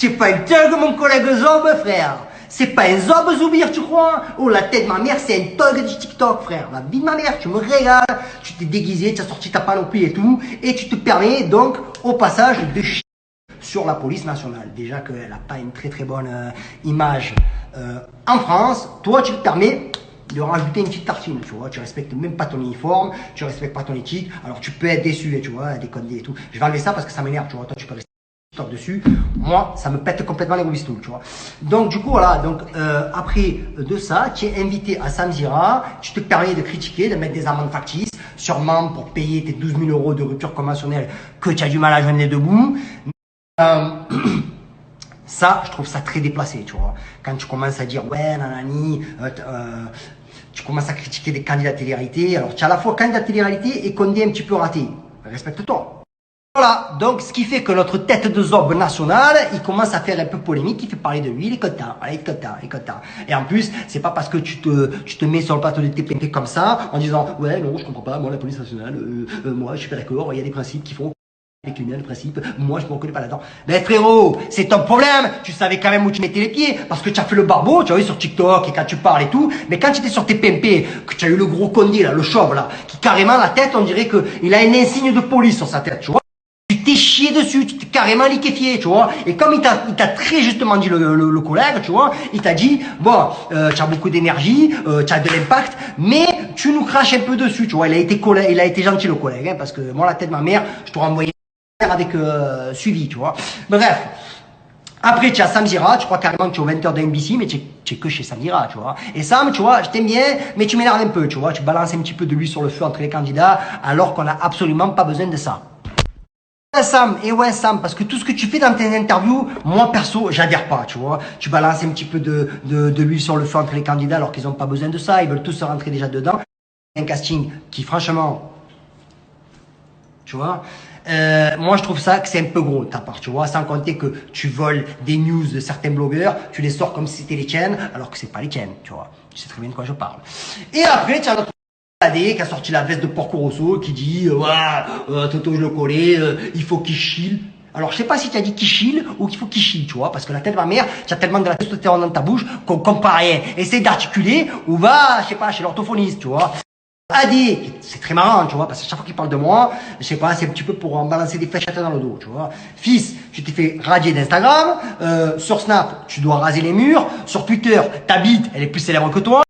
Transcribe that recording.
C'est pas une thug, mon collègue Zob, frère. C'est pas un Zob Zoubir, tu crois? Oh, la tête de ma mère, c'est un thug du TikTok, frère. La vie de ma mère, tu me régales. Tu t'es déguisé, tu as sorti ta panoplie et tout. Et tu te permets, donc, au passage, de chier sur la police nationale. Déjà qu'elle n'a pas une très très bonne image en France. Toi, tu te permets de rajouter une petite tartine, tu vois. Tu respectes même pas ton uniforme, tu respectes pas ton éthique. Alors, tu peux être déçu, tu vois, des conneries et tout. Je vais enlever ça parce que ça m'énerve, tu vois. Toi, tu peux rester dessus. Moi, ça me pète complètement les roubistoules, tu vois. Donc, du coup, voilà. Donc, après de ça, tu es invité à Samzira. Tu te permets de critiquer, de mettre des amendes factices, sûrement pour payer tes 12 000 € de rupture conventionnelle que tu as du mal à joindre les deux bouts. Ça, je trouve ça très déplacé, tu vois. Quand tu commences à dire, ouais, nanani, tu commences à critiquer des candidats télé-réalité. Alors, tu as à la fois candidat télé-réalité et Condé un petit peu raté. Respecte-toi. Voilà, donc ce qui fait que notre tête de zob nationale, il commence à faire un peu polémique, il fait parler de lui, il est content, il est content, il est content. Et en plus, c'est pas parce que tu te mets sur le plateau de TPP comme ça, en disant, ouais, non, je comprends pas, moi, la police nationale, moi, je suis pas d'accord, il y a des principes qui font les criminels, le principe, moi, je me reconnais pas là-dedans. Mais frérot, c'est ton problème, tu savais quand même où tu mettais les pieds, parce que tu as fait le barbeau, tu as vu sur TikTok, et quand tu parles et tout, mais quand tu étais sur tes PMP, que tu as eu le gros Condé, là, le chauve, là, qui carrément, la tête, on dirait qu'il a un insigne de police sur sa tête, tu vois. Tu t'es chié dessus, tu t'es carrément liquéfié, tu vois. Et comme il t'a très justement dit le collègue, tu vois, il t'a dit, bon, tu as beaucoup d'énergie, tu as de l'impact, mais tu nous craches un peu dessus, tu vois. Il a été gentil le collègue, hein, parce que moi, la tête de ma mère, je t'aurais envoyé avec suivi, tu vois. Bref. Après, tu as Samzira, tu crois carrément que tu es au 20h de NBC, mais tu es que chez Samzira, tu vois. Et Sam, tu vois, je t'aime bien, mais tu m'énerves un peu, tu vois. Tu balances un petit peu de l'huile sur le feu entre les candidats, alors qu'on n'a absolument pas besoin de ça. Sam, et ouais Sam, parce que tout ce que tu fais dans tes interviews, moi perso, j'adhère pas, tu vois. Tu balances un petit peu de l'huile sur le feu entre les candidats alors qu'ils n'ont pas besoin de ça, ils veulent tous se rentrer déjà dedans. Un casting qui franchement, tu vois, moi je trouve ça que c'est un peu gros de ta part, tu vois, sans compter que tu voles des news de certains blogueurs, tu les sors comme si c'était les tiennes, alors que c'est pas les tiennes, tu vois. Tu sais très bien de quoi je parle. Et après, tu as notre qui a sorti la veste de Porco Rosso, qui dit Toto je le connais, il faut qu'il chille. Alors je sais pas si tu as dit qu'il chille ou qu'il faut qu'il chille, tu vois, parce que la tête de ma mère, tu as tellement de la testostérone dans ta bouche qu'on comprend rien. Essaye d'articuler ou va, je sais pas, chez l'orthophoniste, tu vois. Adi, c'est très marrant, tu vois, parce que chaque fois qu'il parle de moi, je sais pas, c'est un petit peu pour en balancer des fléchettes dans le dos, tu vois. Fils, tu t'es fait radier d'Instagram, sur Snap, tu dois raser les murs, sur Twitter, ta bite, elle est plus célèbre que toi.